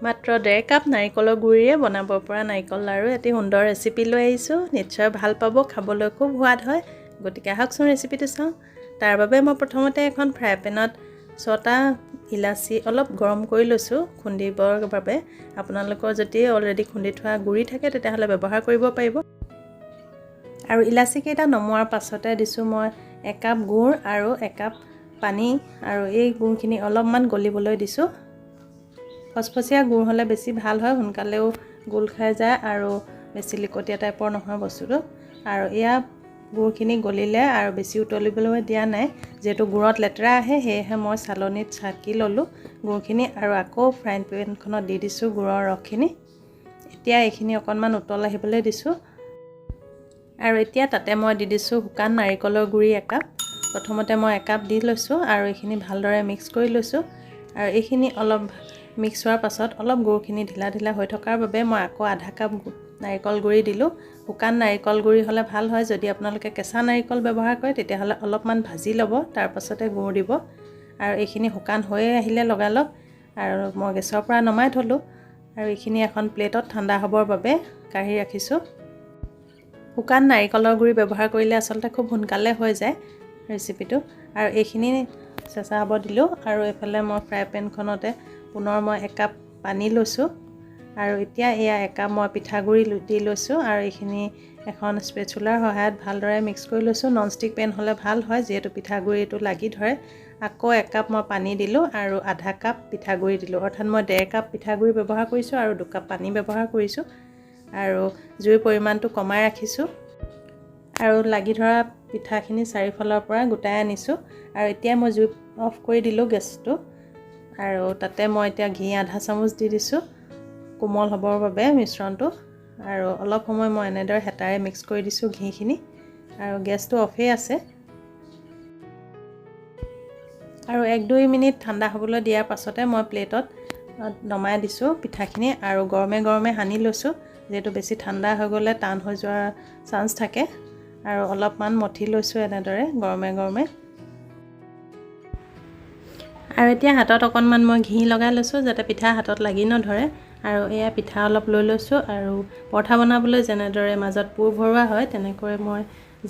মাত্ৰ 1.5 কাপ নাৰিকলৰ গুড়িৰে বনাব পৰা নাৰিকল লাৰু এটি সুন্দৰ ৰেচিপি লৈ আহিছোঁ। নিশ্চয় ভাল পাব, খাবলৈ খুব সোৱাদ হয়। গতিকে আহকচোন ৰেচিপিটো চাওঁ। তাৰ বাবে মই প্ৰথমতে এখন ফ্ৰাই পেনত 6টা ইলাচি অলপ গৰম কৰি লৈছোঁ খুন্দিবৰ বাবে। আপোনালোকৰ যদি অলৰেডি খুন্দি থোৱা গুড়ি থাকে তেতিয়াহ'লে ব্যৱহাৰ কৰিব পাৰিব। আৰু ইলাচিকেইটা নমোৱাৰ পাছতে দিছোঁ মই 1 কাপ গুড় আৰু 1 কাপ পানী, আৰু এই গুড়খিনি অলপমান গলিবলৈ দিছোঁ। ফচফচীয়া গুড় হ'লে বেছি ভাল হয়, সোনকালেও গোল খাই যায় আৰু বেছি লিকটীয়া টাইপৰ নহয় বস্তুটো। আৰু এয়া গুড়খিনি গলিলে আৰু বেছি উতলিবলৈ দিয়া নাই, যিহেতু গুড়ত লেতেৰা আহে সেয়েহে মই চালনীত চাকি ল'লোঁ গুড়খিনি আৰু আকৌ ফ্ৰাইং পেনখনত দি দিছোঁ গুড়ৰ ৰসখিনি। এতিয়া এইখিনি অকণমান উতল আহিবলৈ দিছোঁ। আৰু এতিয়া তাতে মই দি দিছোঁ শুকান নাৰিকলৰ গুড়ি 1 কাপ। প্ৰথমতে মই 1 কাপ দি লৈছোঁ আৰু এইখিনি ভালদৰে মিক্স কৰি লৈছোঁ। আৰু এইখিনি অলপ মিক্স হোৱাৰ পাছত অলপ গুড়খিনি ঢিলা ঢিলা হৈ থকাৰ বাবে মই আকৌ আধা কাপ নাৰিকল গুড়ি দিলোঁ। শুকান নাৰিকল গুড়ি হ'লে ভাল হয়। যদি আপোনালোকে কেঁচা নাৰিকল ব্যৱহাৰ কৰে তেতিয়াহ'লে অলপমান ভাজি ল'ব, তাৰ পাছতে গুড় দিব। আৰু এইখিনি শুকান হৈ আহিলে লগালগ আৰু মই গেছৰ পৰা নমাই থ'লোঁ। আৰু এইখিনি এখন প্লেটত ঠাণ্ডা হ'বৰ বাবে কাঢ়ি ৰাখিছোঁ। শুকান নাৰিকলৰ গুড়ি ব্যৱহাৰ কৰিলে আচলতে খুব সোনকালে হৈ যায় ৰেচিপিটো। আৰু এইখিনি চেঁচা হ'ব দিলোঁ। আৰু এইফালে মই ফ্ৰাই পেনখনতে পুনৰ মই 1 কাপ পানী লৈছোঁ। আৰু এতিয়া এয়া 1 কাপ মই পিঠাগুড়ি দি লৈছোঁ আৰু এইখিনি এখন স্পেচুলাৰ সহায়ত ভালদৰে মিক্স কৰি লৈছোঁ। ননষ্টিক পেন হ'লে ভাল হয়, যিহেতু পিঠাগুড়িটো লাগি ধৰে। আকৌ 1 কাপ মই পানী দিলোঁ আৰু আধা কাপ পিঠাগুড়ি দিলোঁ, অৰ্থাৎ মই 1.5 কাপ পিঠাগুড়ি ব্যৱহাৰ কৰিছোঁ আৰু 2 কাপ পানী ব্যৱহাৰ কৰিছোঁ। আৰু জুইৰ পৰিমাণটো কমাই ৰাখিছোঁ। আৰু লাগি ধৰা পিঠাখিনি চাৰিওফালৰ পৰা গোটাই আনিছোঁ। আৰু এতিয়া মই জুই অফ কৰি দিলোঁ গেছটো। আৰু তাতে মই এতিয়া ঘি আধা চামুচ দি দিছোঁ কোমল হ'বৰ বাবে মিশ্ৰণটো। আৰু অলপ সময় মই এনেদৰে হেতাৰে মিক্স কৰি দিছোঁ ঘিখিনি। আৰু গেছটো অফেই আছে। আৰু 1-2 মিনিট ঠাণ্ডা হ'বলৈ দিয়াৰ পাছতে মই প্লেটত নমাই দিছোঁ পিঠাখিনি আৰু গৰমে গৰমে সানি লৈছোঁ, যিহেতু বেছি ঠাণ্ডা হৈ গ'লে টান হৈ যোৱাৰ চান্স থাকে। আৰু অলপমান মঠি লৈছোঁ এনেদৰে গৰমে গৰমে। আৰু এতিয়া হাতত অকণমান মই ঘি লগাই লৈছোঁ যাতে পিঠা হাতত লাগি নধৰে। আৰু এয়া পিঠা অলপ লৈ লৈছোঁ। আৰু পৰঠা বনাবলৈ যেনেদৰে মাজত পুৰ ভৰোৱা হয় তেনেকৈ মই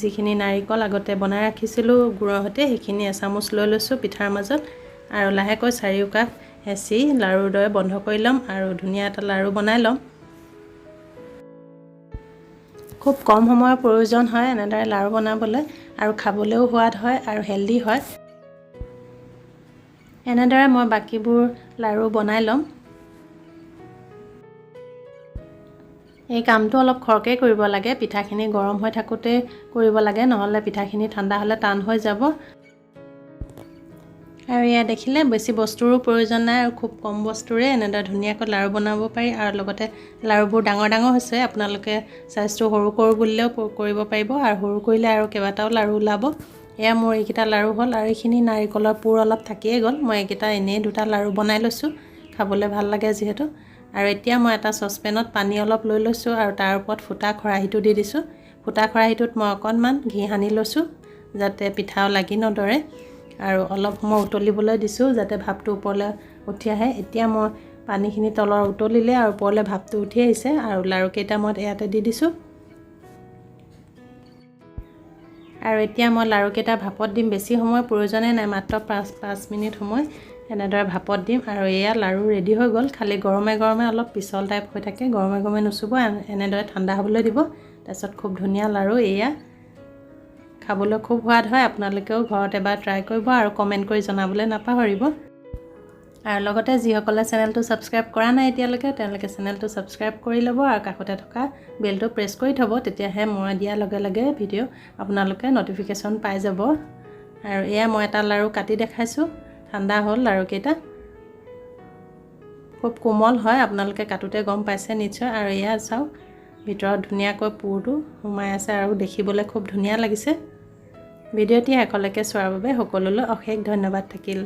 যিখিনি নাৰিকল আগতে বনাই ৰাখিছিলোঁ গুড়ৰ সৈতে সেইখিনি এচামুচ লৈ লৈছোঁ পিঠাৰ মাজত। আৰু লাহেকৈ চাৰিওকাষ হেঁচি লাৰুৰ দৰে বন্ধ কৰি ল'ম আৰু ধুনীয়া এটা লাৰু বনাই ল'ম। খুব কম সময়ৰ প্ৰয়োজন হয় এনেদৰে লাৰু বনাবলৈ, আৰু খাবলৈও সোৱাদ হয় আৰু হেল্ডি হয়। এনেদৰে মই বাকীবোৰ লাৰু বনাই ল'ম। এই কামটো অলপ খৰকৈ কৰিব লাগে, পিঠাখিনি গৰম হৈ থাকোঁতে কৰিব লাগে, নহ'লে পিঠাখিনি ঠাণ্ডা হ'লে টান হৈ যাব। আৰু এয়া দেখিলে বেছি বস্তুৰো প্ৰয়োজন নাই আৰু খুব কম বস্তুৰে এনেদৰে ধুনীয়াকৈ লাৰু বনাব পাৰি। আৰু লগতে লাৰুবোৰ ডাঙৰ ডাঙৰ হৈছে, আপোনালোকে চাইজটো সৰু কৰোঁ বুলিলেও কৰিব পাৰিব, আৰু সৰু কৰিলে আৰু কেইবাটাও লাৰু ওলাব। এয়া মোৰ এইকেইটা লাৰু হ'ল, আৰু এইখিনি নাৰিকলৰ পুৰ অলপ থাকিয়ে গ'ল। মই এইকেইটা এনেই 2টা লাৰু বনাই লৈছোঁ, খাবলৈ ভাল লাগে যিহেতু। আৰু এতিয়া মই এটা চচপেনত পানী অলপ লৈ লৈছোঁ আৰু তাৰ ওপৰত ফুটা খৰাহীটো দি দিছোঁ। ফুটা খৰাহীটোত মই অকণমান ঘি সানি লৈছোঁ যাতে পিঠাও লাগি নধৰে। আৰু অলপ সময় উতলিবলৈ দিছোঁ যাতে ভাপটো ওপৰলৈ উঠি আহে। এতিয়া মই পানীখিনি তলৰ উতলিলে আৰু ওপৰলৈ ভাপটো উঠি আহিছে, আৰু লাৰুকেইটা মই ইয়াতে দি দিছোঁ। আৰু এতিয়া মই লাৰুকেইটা ভাপত দিম। বেছি সময় প্ৰয়োজনে নাই, মাত্ৰ 5 মিনিট সময় এনেদৰে ভাপত দিম। আৰু এয়া লাৰু ৰেডি হৈ গ'ল। খালি গৰমে গৰমে অলপ পিছল টাইপ হৈ থাকে, গৰমে গৰমে নুচুব, এনেদৰে ঠাণ্ডা হ'বলৈ দিব। তাৰপিছত খুব ধুনীয়া লাৰু এয়া, খাবলৈ খুব সোৱাদ হয়। আপোনালোকেও ঘৰত এবাৰ ট্ৰাই কৰিব আৰু কমেণ্ট কৰি জনাবলৈ নাপাহৰিব। আৰু লগতে যিসকলে চেনেলটো ছাবস্ক্ৰাইব কৰা নাই এতিয়ালৈকে তেওঁলোকে চেনেলটো ছাবস্ক্ৰাইব কৰি ল'ব আৰু কাষতে থকা বেলটো প্ৰেছ কৰি থ'ব, তেতিয়াহে মই দিয়াৰ লগে লগে ভিডিঅ' আপোনালোকে নটিফিকেশ্যন পাই যাব। আৰু এয়া মই এটা লাৰু কাটি দেখাইছোঁ, ঠাণ্ডা হ'ল লাৰুকেইটা। খুব কোমল হয়, আপোনালোকে কাটোতে গম পাইছে নিশ্চয়। আৰু এয়া চাওক ভিতৰত ধুনীয়াকৈ পুৰটো সোমাই আছে আৰু দেখিবলৈ খুব ধুনীয়া লাগিছে। ভিডিঅ'টি শেষলৈকে চোৱাৰ বাবে সকলোলৈ অশেষ ধন্যবাদ থাকিল।